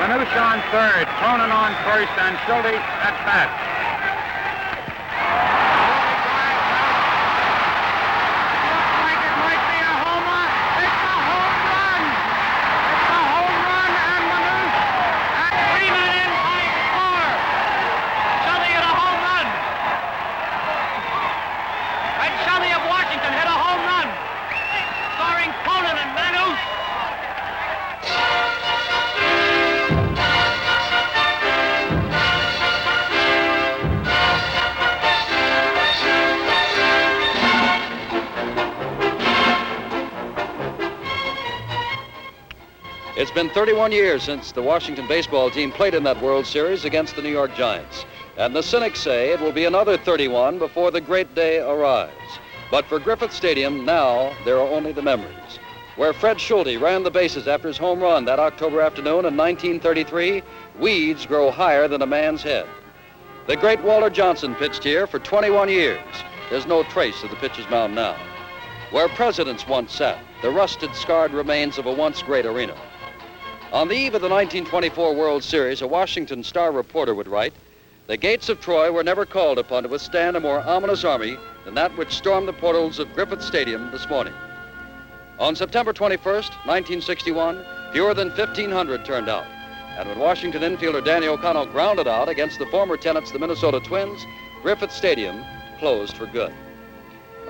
Manouche on third, Cronin on first, and Schulte at bat. It's been 31 years since the Washington baseball team played in that World Series against the New York Giants. And the cynics say it will be another 31 before the great day arrives. But for Griffith Stadium, now there are only the memories. Where Fred Schulte ran the bases after his home run that October afternoon in 1933, weeds grow higher than a man's head. The great Walter Johnson pitched here for 21 years. There's no trace of the pitcher's mound now. Where presidents once sat, the rusted, scarred remains of a once great arena. On the eve of the 1924 World Series, a Washington Star reporter would write, "The gates of Troy were never called upon to withstand a more ominous army than that which stormed the portals of Griffith Stadium this morning." On September 21st, 1961, fewer than 1,500 turned out. And when Washington infielder Danny O'Connell grounded out against the former tenants, the Minnesota Twins, Griffith Stadium closed for good.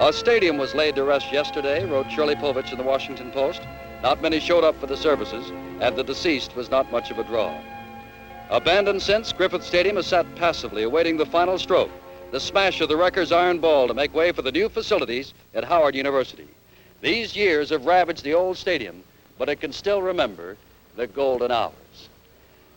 A stadium was laid to rest yesterday, wrote Shirley Povich in the Washington Post. Not many showed up for the services, and the deceased was not much of a draw. Abandoned since, Griffith Stadium has sat passively awaiting the final stroke, the smash of the wrecker's iron ball to make way for the new facilities at Howard University. These years have ravaged the old stadium, but it can still remember the golden hours.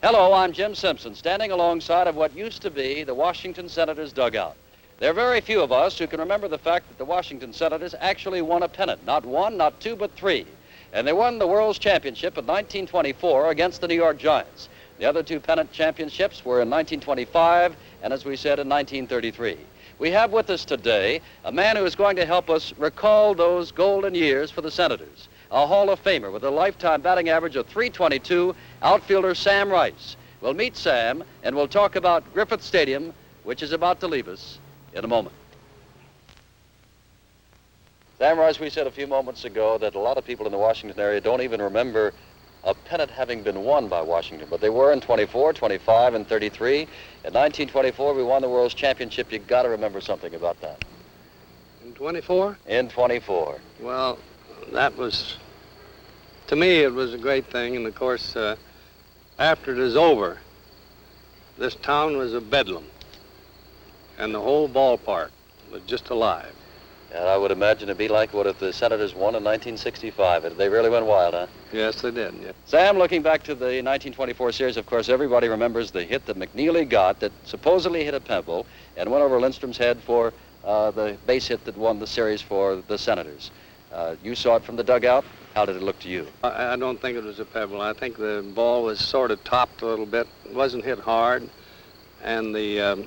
Hello, I'm Jim Simpson, standing alongside of what used to be the Washington Senators' dugout. There are very few of us who can remember the fact that the Washington Senators actually won a pennant, not one, not two, but three. And they won the World's Championship in 1924 against the New York Giants. The other two pennant championships were in 1925 and, as we said, in 1933. We have with us today a man who is going to help us recall those golden years for the Senators, a Hall of Famer with a lifetime batting average of .322, outfielder Sam Rice. We'll meet Sam and we'll talk about Griffith Stadium, which is about to leave us in a moment. Sam Rice, we said a few moments ago that a lot of people in the Washington area don't even remember a pennant having been won by Washington, but they were in 24, 25, and 33. In 1924, we won the World's Championship. You've got to remember something about that. In 24? In 24. Well, that was, to me, it was a great thing. And, of course, after it is over, this town was a bedlam. And the whole ballpark was just alive. And I would imagine it'd be like what if the Senators won in 1965. They really went wild, huh? Yes, they did. Yeah. Sam, looking back to the 1924 series, of course, everybody remembers the hit that McNeely got that supposedly hit a pebble and went over Lindstrom's head for the base hit that won the series for the Senators. You saw it from the dugout. How did it look to you? I don't think it was a pebble. I think the ball was sort of topped a little bit. It wasn't hit hard, and the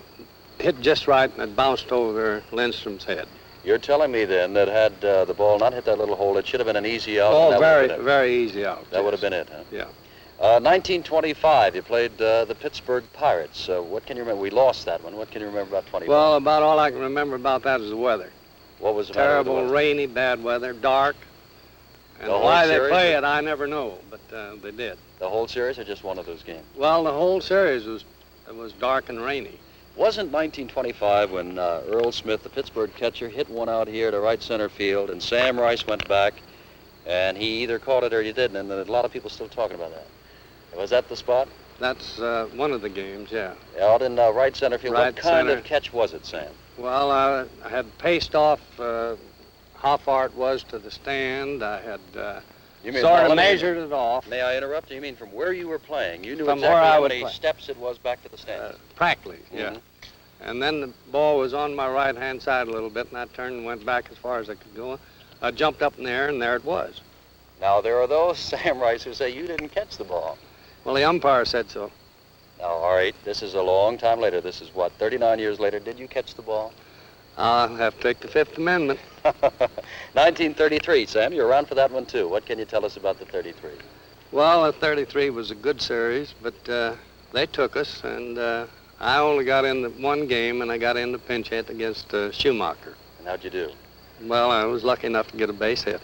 hit just right, and it bounced over Lindstrom's head. You're telling me then that had the ball not hit that little hole, it should have been an easy out. Oh, very easy out. That would have been it, huh? Yeah. 1925, you played the Pittsburgh Pirates. What can you remember? We lost that one. What can you remember about 25? Well, about all I can remember about that is the weather. What was the matter with the terrible, weather? rainy, bad weather, dark. And The whole why they series, play it, I never know, but they did. The whole series or just one of those games? Well, the whole series was dark and rainy. Wasn't 1925 when Earl Smith, the Pittsburgh catcher, hit one out here to right center field, and Sam Rice went back, and he either caught it or he didn't, and a lot of people still talking about that. Was that the spot? That's one of the games, yeah. Out in right center field. Right What kind center. of catch was it, Sam? Well, I had paced off how far it was to the stand. I had You mean, sort now, of let me- measured it off. May I interrupt you? You mean from where you were playing? You knew From exactly where I how would many play. steps it was back to the stand. Practically, yeah. Mhm. And then the ball was on my right-hand side a little bit, and I turned and went back as far as I could go. I jumped up in the air, and there it was. Now, there are those, Sam Rice, who say you didn't catch the ball. Well, the umpire said so. Now, all right, this is a long time later. This is, what, 39 years later. Did you catch the ball? I'll have to take the Fifth Amendment. 1933, Sam. You're around for that one, too. What can you tell us about the 33? Well, 33 was a good series, but they took us, and I only got into one game, and I got into pinch hit against Schumacher. And how'd you do? Well, I was lucky enough to get a base hit.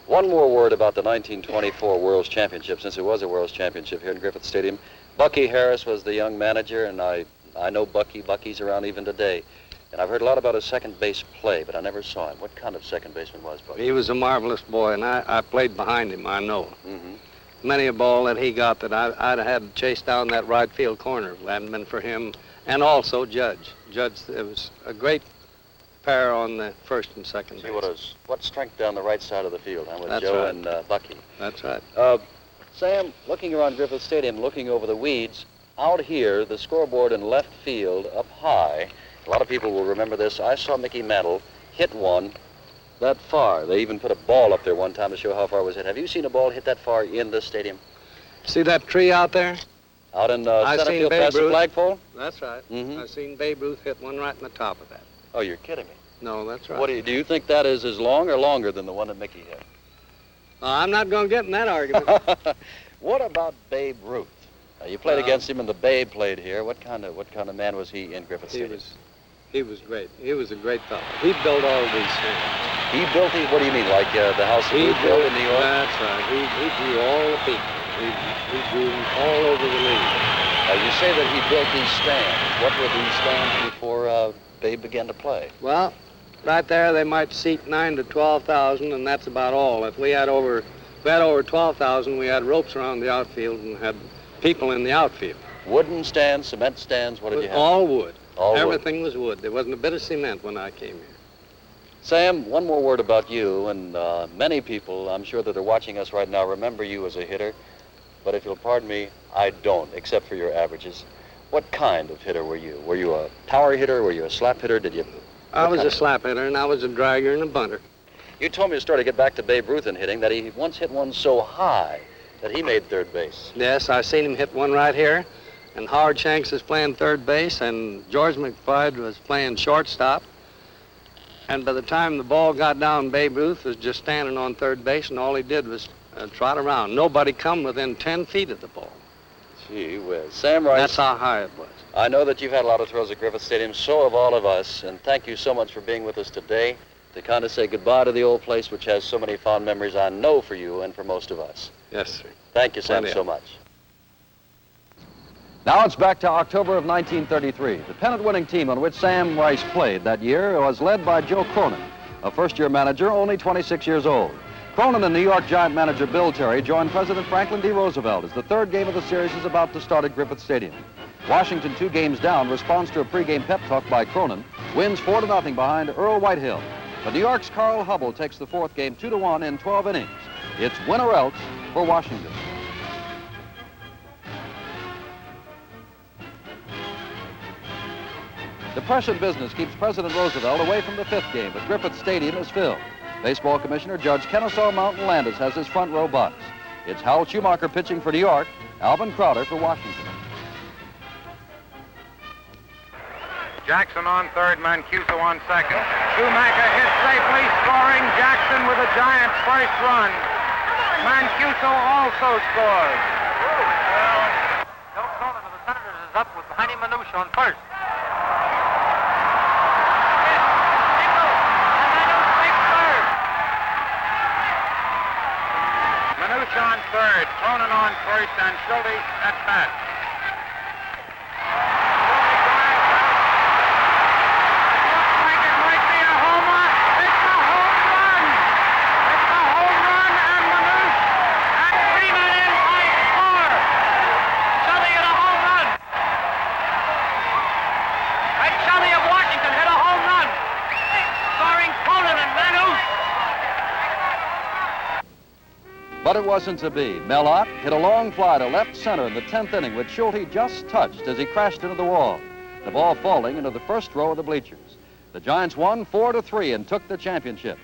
One more word about the 1924 World's Championship, since it was a World's Championship here in Griffith Stadium. Bucky Harris was the young manager, and I know Bucky. Bucky's around even today. And I've heard a lot about his second base play, but I never saw him. What kind of second baseman was Bucky? He was a marvelous boy, and I played behind him, I know. Mm-hmm. Many a ball that he got that I'd have had to chase down that right field corner if it hadn't been for him, and also Judge. Judge, it was a great pair on the first and second base. What strength down the right side of the field, huh, with That's Joe right. and Bucky. That's right. Sam, looking around Griffith Stadium, looking over the weeds, out here, the scoreboard in left field, up high, a lot of people will remember this. I saw Mickey Mantle hit one that far. They even put a ball up there one time to show how far it was hit. Have you seen a ball hit that far in this stadium? See that tree out there? Out in center field past the flagpole? That's right. Mm-hmm. I've seen Babe Ruth hit one right in the top of that. Oh, you're kidding me. No, that's right. What do you think that is as long or longer than the one that Mickey hit? I'm not going to get in that argument. What about Babe Ruth? You played against him, and the Babe played here. What kind of man was he in Griffith Stadium? He was great. He was a great fellow. He built all of these things. He built these? What do you mean, like the house that he built in New York? That's right. He drew all the people. He drew them all over the league. You say that he built these stands. What were these stands before Babe began to play? Well, right there they might seat 9,000 to 12,000, and that's about all. If we had over 12,000, we had ropes around the outfield and had people in the outfield. Wooden stands, cement stands, what did you have? All wood. All Everything was wood. There wasn't a bit of cement when I came here. Sam, one more word about you, and many people, I'm sure that are watching us right now, remember you as a hitter, but if you'll pardon me, I don't, except for your averages. What kind of hitter were you? Were you a power hitter? Were you a slap hitter? I was a slap hitter, and I was a dragger and a bunter. You told me a story to get back to Babe Ruth in hitting, that he once hit one so high that he made third base. Yes, I seen him hit one right here, and Howard Shanks was playing third base, and George McBride was playing shortstop. And by the time the ball got down, Babe Ruth was just standing on third base, and all he did was trot around. Nobody come within 10 feet of the ball. Gee whiz. Sam Rice. That's how high it was. I know that you've had a lot of thrills at Griffith Stadium, so have all of us, and thank you so much for being with us today to kind of say goodbye to the old place, which has so many fond memories, I know, for you and for most of us. Yes, sir. Thank you, Sam, so much. Now it's back to October of 1933. The pennant-winning team on which Sam Rice played that year was led by Joe Cronin, a first-year manager, only 26 years old. Cronin and New York Giant manager Bill Terry joined President Franklin D. Roosevelt as the third game of the series is about to start at Griffith Stadium. Washington, 2 games down, responds to a pregame pep talk by Cronin, wins 4-0 behind Earl Whitehill. But New York's Carl Hubble takes the fourth game 2-1 in 12 innings. It's win or else for Washington. Depression business keeps President Roosevelt away from the fifth game, but Griffith Stadium is filled. Baseball Commissioner Judge Kennesaw Mountain Landis has his front row box. It's Hal Schumacher pitching for New York, Alvin Crowder for Washington. Jackson on third, Mancuso on second. Schumacher hits safely, scoring Jackson with the Giants' first run. Mancuso also scores. Bill Cronin of the Senators is up with Heine Manouche on first. Manouche on third, Cronin on first, and Schulte at bat. But it wasn't to be. Mellott hit a long fly to left center in the 10th inning, which Schulte just touched as he crashed into the wall, the ball falling into the first row of the bleachers. The Giants won 4-3 and took the championship.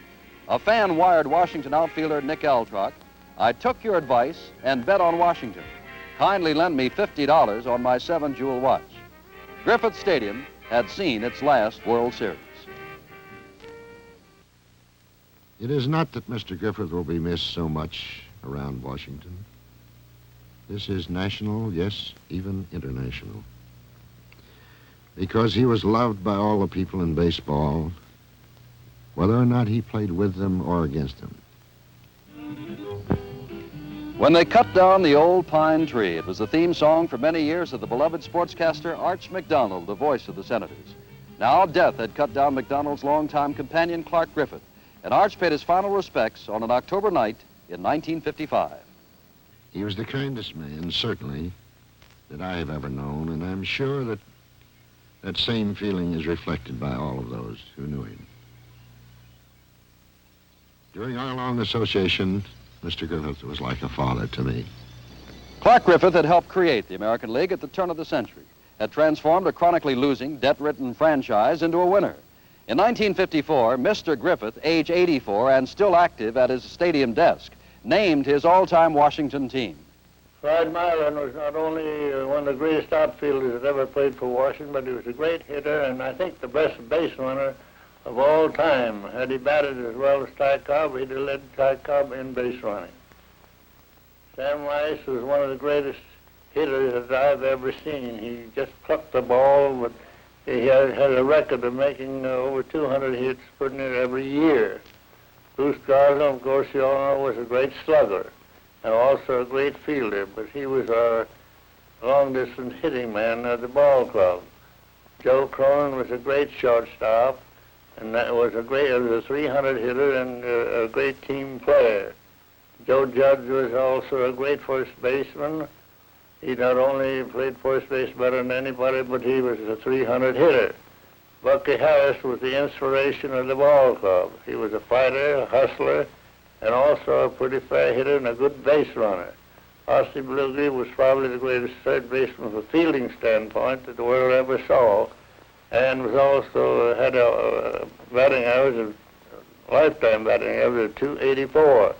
A fan wired Washington outfielder Nick Altrock, "I took your advice and bet on Washington. Kindly lend me $50 on my 7-jewel watch." Griffith Stadium had seen its last World Series. It is not that Mr. Griffith will be missed so much around Washington. This is national, yes, even international. Because he was loved by all the people in baseball, whether or not he played with them or against them. When they cut down the old pine tree, it was the theme song for many years of the beloved sportscaster Arch McDonald, the voice of the Senators. Now death had cut down McDonald's longtime companion, Clark Griffith, and Arch paid his final respects on an October night in 1955. He was the kindest man, certainly, that I have ever known, and I'm sure that that same feeling is reflected by all of those who knew him. During our long association, Mr. Griffith was like a father to me. Clark Griffith had helped create the American League at the turn of the century, had transformed a chronically losing, debt-ridden franchise into a winner. In 1954, Mr. Griffith, age 84 and still active at his stadium desk, named his all-time Washington team. Clyde Myron was not only one of the greatest outfielders that ever played for Washington, but he was a great hitter and I think the best base runner of all time. Had he batted as well as Ty Cobb, he'd have led Ty Cobb in base running. Sam Rice was one of the greatest hitters that I've ever seen. He just plucked the ball, but he had a record of making over 200 hits, putting it every year. Bruce Garland, of course, you all know, was a great slugger and also a great fielder, but he was our long-distance hitting man at the ball club. Joe Cronin was a great shortstop, and that was a 300 hitter and a great team player. Joe Judge was also a great first baseman. He not only played first base better than anybody, but he was a 300 hitter. Bucky Harris was the inspiration of the ball club. He was a fighter, a hustler, and also a pretty fair hitter and a good base runner. Ossie Bluegree was probably the greatest third baseman from a fielding standpoint that the world ever saw, and was also had a batting average, a lifetime batting average of 284.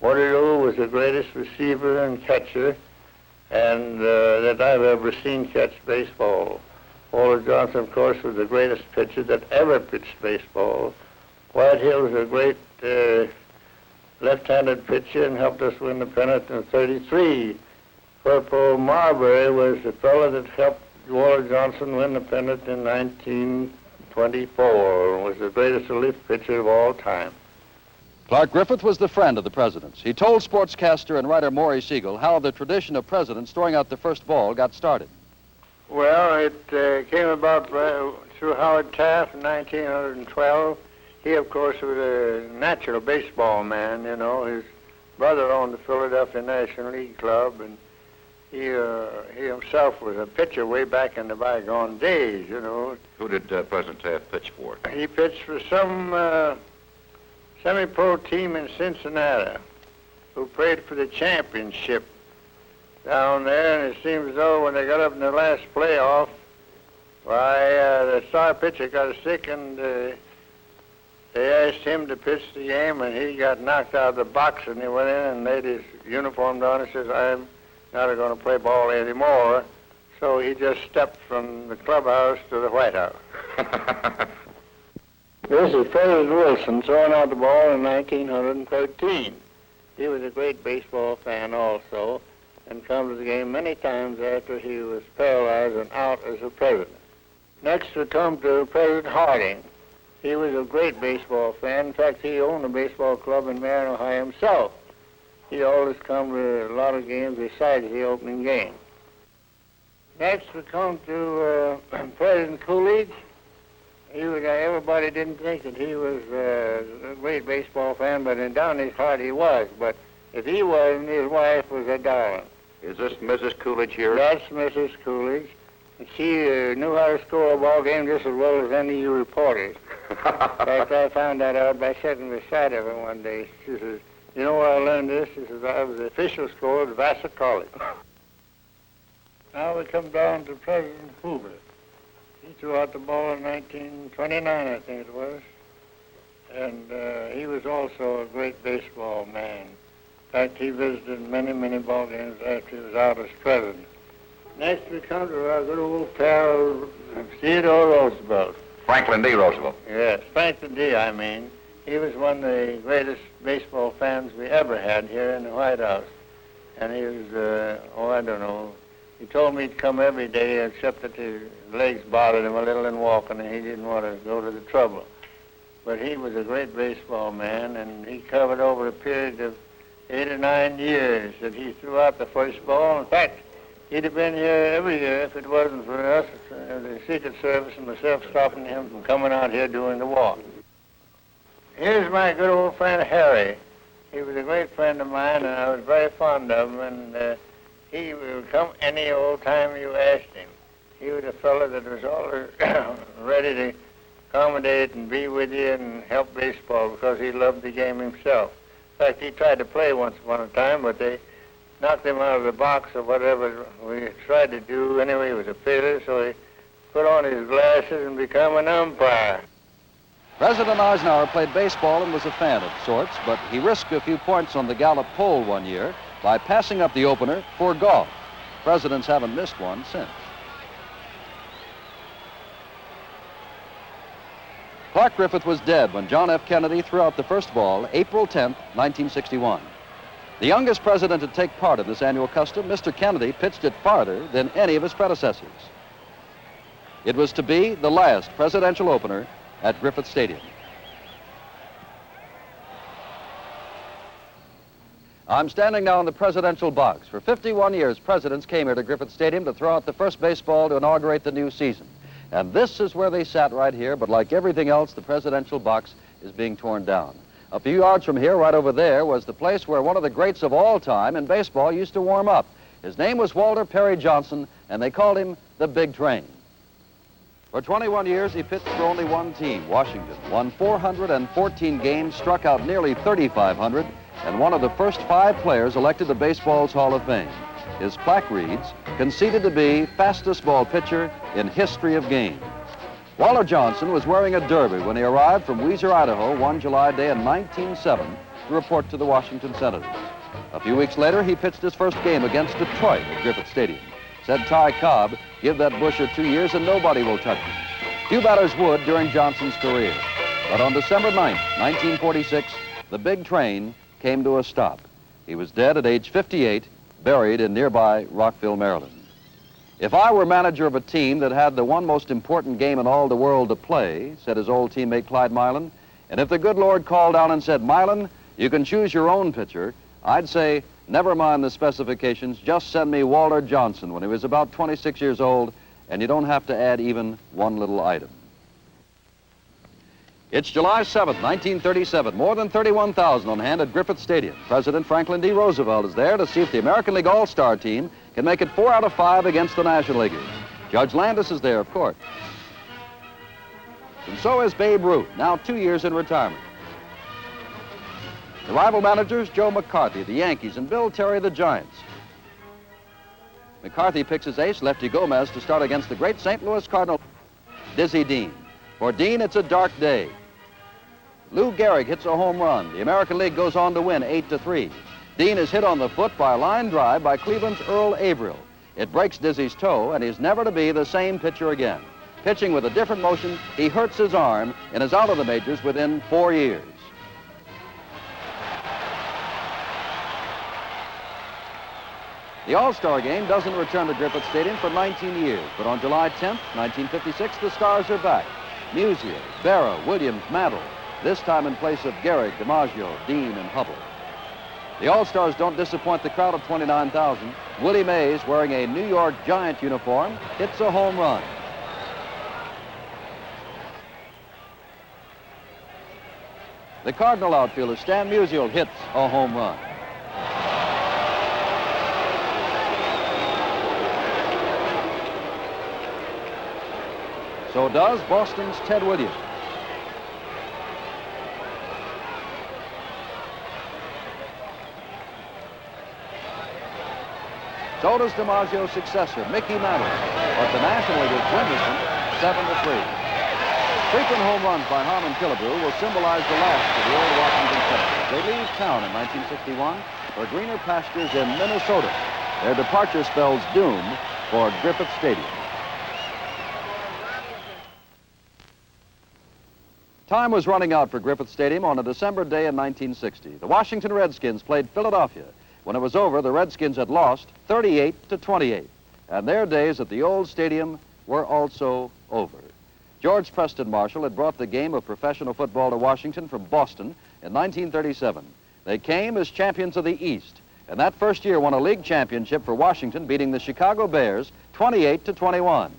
Woodrow was the greatest receiver and catcher and that I've ever seen catch baseball. Walter Johnson, of course, was the greatest pitcher that ever pitched baseball. Whitehill was a great left-handed pitcher and helped us win the pennant in '33. Purple Marbury was the fellow that helped Walter Johnson win the pennant in 1924 and was the greatest relief pitcher of all time. Clark Griffith was the friend of the presidents. He told sportscaster and writer Maury Siegel how the tradition of presidents throwing out the first ball got started. Well, it came about through Howard Taft in 1912. He, of course, was a natural baseball man, you know. His brother owned the Philadelphia National League Club, and he himself was a pitcher way back in the bygone days, you know. Who did President Taft pitch for? He pitched for some semi-pro team in Cincinnati who played for the championship down there, and it seems as though when they got up in the last playoff, why, the star pitcher got sick, and they asked him to pitch the game, and he got knocked out of the box, and he went in and laid his uniform down and says, I'm not going to play ball anymore. So he just stepped from the clubhouse to the White House. This is President Wilson throwing out the ball in 1913. He was a great baseball fan also, and come to the game many times after he was paralyzed and out as a president. Next we come to President Harding. He was a great baseball fan. In fact, he owned a baseball club in Marion, Ohio himself. He always come to a lot of games besides the opening game. Next we come to President Coolidge. He was, everybody didn't think that he was a great baseball fan, but down his heart he was. But if he wasn't, his wife was a darling. Is this Mrs. Coolidge here? That's Mrs. Coolidge. And she knew how to score a ball game just as well as any of you reporters. In fact, I found that out by sitting beside her one day. She says, you know where I learned this? She says, I was the official scorer at Vassar College. Now we come down to President Hoover. He threw out the ball in 1929, I think it was. And he was also a great baseball man. In fact, he visited many, many ball games after he was out as president. Next we come to our good old pal, Theodore Roosevelt. Franklin D. Roosevelt. Yes, Franklin D., I mean. He was one of the greatest baseball fans we ever had here in the White House. and he was, I don't know, he told me to come every day except that his legs bothered him a little in walking, and he didn't want to go to the trouble. But he was a great baseball man, and he covered over a period of 8 or 9 years that he threw out the first ball. In fact, he'd have been here every year if it wasn't for us, the Secret Service and myself stopping him from coming out here doing the walk. Here's my good old friend Harry. He was a great friend of mine, and I was very fond of him, and he would come any old time you asked him. He was a fellow that was always ready to accommodate and be with you and help baseball because he loved the game himself. In fact, he tried to play once upon a time, but they knocked him out of the box or whatever we tried to do. Anyway, he was a failure, so he put on his glasses and became an umpire. President Eisenhower played baseball and was a fan of sorts, but he risked a few points on the Gallup poll one year by passing up the opener for golf. Presidents haven't missed one since. Clark Griffith was dead when John F. Kennedy threw out the first ball, April 10, 1961. The youngest president to take part in this annual custom, Mr. Kennedy pitched it farther than any of his predecessors. It was to be the last presidential opener at Griffith Stadium. I'm standing now in the presidential box. For 51 years, presidents came here to Griffith Stadium to throw out the first baseball to inaugurate the new season. And this is where they sat right here, but like everything else, the presidential box is being torn down. A few yards from here, right over there, was the place where one of the greats of all time in baseball used to warm up. His name was Walter Perry Johnson, and they called him the Big Train. For 21 years, he pitched for only one team, Washington, won 414 games, struck out nearly 3,500, and one of the first 5 players elected to baseball's Hall of Fame. His plaque reads, conceded to be fastest ball pitcher in history of game. Walter Johnson was wearing a derby when he arrived from Weiser, Idaho, one July day in 1907 to report to the Washington Senators. A few weeks later, he pitched his first game against Detroit at Griffith Stadium. Said Ty Cobb, give that busher 2 years and nobody will touch him. Few batters would during Johnson's career. But on December 9, 1946, the Big Train came to a stop. He was dead at age 58, buried in nearby Rockville, Maryland. If I were manager of a team that had the one most important game in all the world to play, said his old teammate Clyde Milan, and if the good Lord called down and said, Milan, you can choose your own pitcher, I'd say, never mind the specifications, just send me Walter Johnson when he was about 26 years old, and you don't have to add even one little item. It's July 7th, 1937. More than 31,000 on hand at Griffith Stadium. President Franklin D. Roosevelt is there to see if the American League All-Star team can make it 4 out of 5 against the National Leaguers. Judge Landis is there, of course. And so is Babe Ruth, now 2 years in retirement. The rival managers, Joe McCarthy, the Yankees, and Bill Terry, the Giants. McCarthy picks his ace, Lefty Gomez, to start against the great St. Louis Cardinal, Dizzy Dean. For Dean, it's a dark day. Lou Gehrig hits a home run. The American League goes on to win 8-3. Dean is hit on the foot by a line drive by Cleveland's Earl Averill. It breaks Dizzy's toe, and he's never to be the same pitcher again. Pitching with a different motion, he hurts his arm and is out of the majors within 4 years. The All-Star game doesn't return to Griffith Stadium for 19 years, but on July 10th, 1956, the Stars are back. Musial, Berra, Williams, Mantle, this time in place of Gehrig, DiMaggio, Dean, and Hubble. The All-Stars don't disappoint the crowd of 29,000. Willie Mays, wearing a New York Giant uniform, hits a home run. The Cardinal outfielder, Stan Musial, hits a home run. So does Boston's Ted Williams. So does DiMaggio's successor, Mickey Mantle. But the National Leaguers win this one 7-3. Frequent home runs by Harmon Killebrew will symbolize the last of the old Washington Senators. They leave town in 1961 for greener pastures in Minnesota. Their departure spells doom for Griffith Stadium. Time was running out for Griffith Stadium on a December day in 1960. The Washington Redskins played Philadelphia, When it was over, the Redskins had lost 38-28, and their days at the old stadium were also over. George Preston Marshall had brought the game of professional football to Washington from Boston in 1937. They came as champions of the East, and that first year won a league championship for Washington, beating the Chicago Bears 28-21.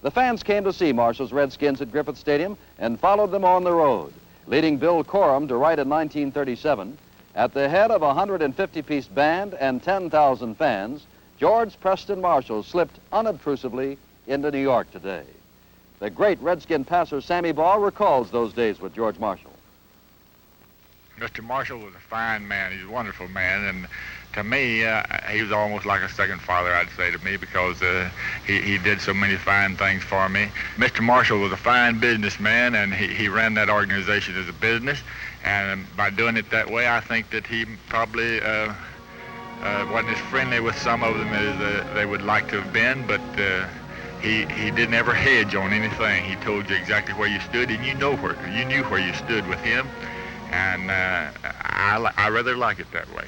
The fans came to see Marshall's Redskins at Griffith Stadium and followed them on the road, leading Bill Coram to write in 1937, "At the head of a 150-piece band and 10,000 fans, George Preston Marshall slipped unobtrusively into New York today." The great Redskin passer Sammy Baugh recalls those days with George Marshall. Mr. Marshall was a fine man. He's a wonderful man, and to me, he was almost like a second father, I'd say, to me, because he did so many fine things for me. Mr. Marshall was a fine businessman, and he ran that organization as a business, and by doing it that way, I think that he probably wasn't as friendly with some of them as they would like to have been, but he didn't ever hedge on anything. He told you exactly where you stood, and you knew where you stood with him, and I rather like it that way.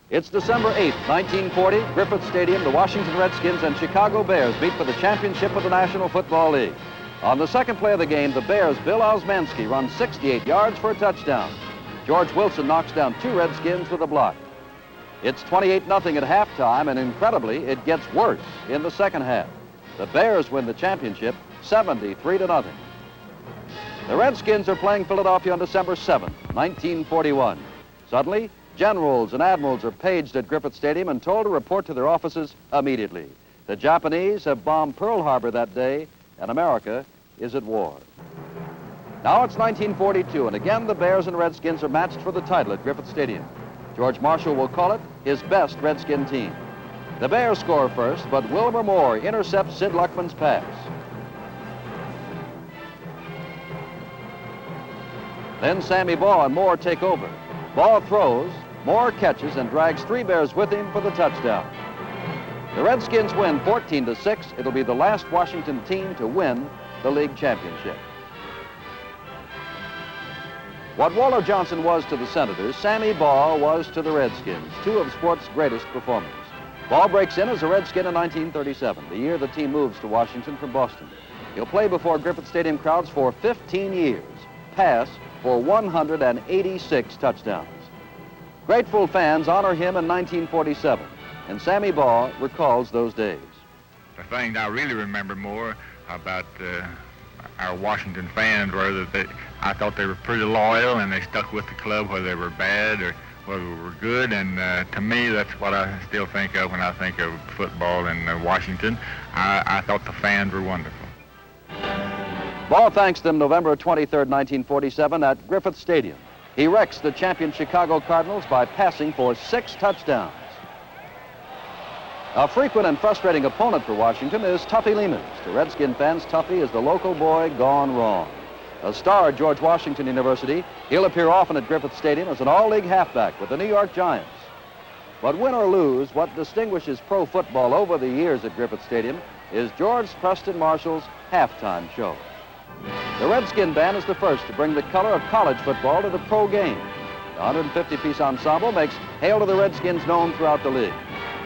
It's December 8, 1940, Griffith Stadium. The Washington Redskins and Chicago Bears meet for the championship of the National Football League. On the second play of the game, the Bears' Bill Osmanski runs 68 yards for a touchdown. George Wilson knocks down 2 Redskins with a block. It's 28-0 at halftime, and incredibly, it gets worse in the second half. The Bears win the championship 73-0. The Redskins are playing Philadelphia on December 7, 1941. Suddenly, generals and admirals are paged at Griffith Stadium and told to report to their offices immediately. The Japanese have bombed Pearl Harbor that day, and America is at war. Now it's 1942, and again the Bears and Redskins are matched for the title at Griffith Stadium. George Marshall will call it his best Redskin team. The Bears score first, but Wilbur Moore intercepts Sid Luckman's pass. Then Sammy Baugh and Moore take over. Baugh throws, Moore catches, and drags 3 Bears with him for the touchdown. The Redskins win 14-6. It'll be the last Washington team to win the league championship. What Walter Johnson was to the Senators, Sammy Baugh was to the Redskins, 2 of sport's greatest performers. Baugh breaks in as a Redskin in 1937, the year the team moves to Washington from Boston. He'll play before Griffith Stadium crowds for 15 years, pass for 186 touchdowns. Grateful fans honor him in 1947, and Sammy Baugh recalls those days. The thing I really remember more about our Washington fans were that I thought they were pretty loyal, and they stuck with the club whether they were bad or whether they were good, and to me that's what I still think of when I think of football in Washington. I thought the fans were wonderful. Baugh thanks them November 23, 1947 at Griffith Stadium. He wrecks the champion Chicago Cardinals by passing for 6 touchdowns. A frequent and frustrating opponent for Washington is Tuffy Lehman. To Redskin fans, Tuffy is the local boy gone wrong. A star at George Washington University, he'll appear often at Griffith Stadium as an all-league halfback with the New York Giants. But win or lose, what distinguishes pro football over the years at Griffith Stadium is George Preston Marshall's halftime show. The Redskin Band is the first to bring the color of college football to the pro game. The 150-piece ensemble makes Hail to the Redskins known throughout the league.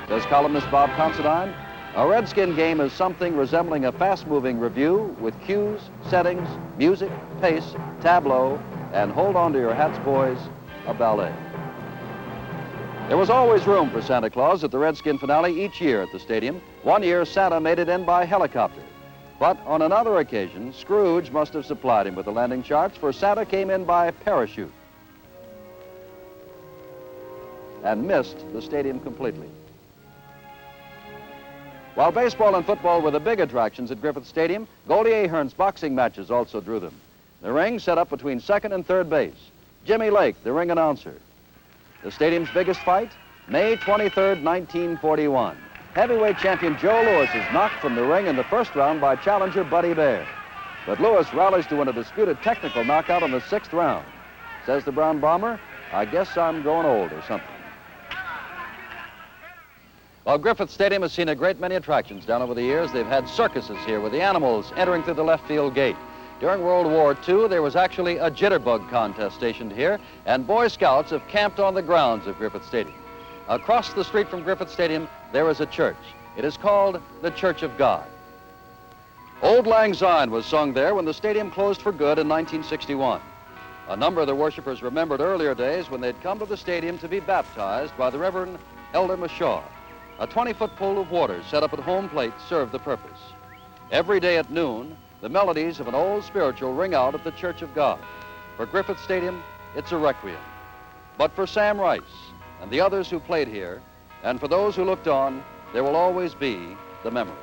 Says columnist Bob Considine, a Redskin game is something resembling a fast-moving review with cues, settings, music, pace, tableau, and hold on to your hats, boys, a ballet. There was always room for Santa Claus at the Redskin finale each year at the stadium. One year, Santa made it in by helicopter. But on another occasion, Scrooge must have supplied him with the landing charts, for Santa came in by parachute and missed the stadium completely. While baseball and football were the big attractions at Griffith Stadium, Goldie Ahern's boxing matches also drew them. The ring set up between second and third base. Jimmy Lake, the ring announcer. The stadium's biggest fight, May 23rd, 1941. Heavyweight champion Joe Louis is knocked from the ring in the first round by challenger Buddy Baer. But Louis rallies to win a disputed technical knockout in the 6th round. Says the Brown Bomber, I guess I'm growing old or something. Well, Griffith Stadium has seen a great many attractions down over the years. They've had circuses here with the animals entering through the left field gate. During World War II, there was actually a jitterbug contest stationed here, and Boy Scouts have camped on the grounds of Griffith Stadium. Across the street from Griffith Stadium, there is a church. It is called the Church of God. Old Lang Syne was sung there when the stadium closed for good in 1961. A number of the worshipers remembered earlier days when they'd come to the stadium to be baptized by the Reverend Elder Mashaw. A 20-foot pool of water set up at home plate served the purpose. Every day at noon, the melodies of an old spiritual ring out at the Church of God. For Griffith Stadium, it's a requiem. But for Sam Rice and the others who played here, and for those who looked on, there will always be the memory.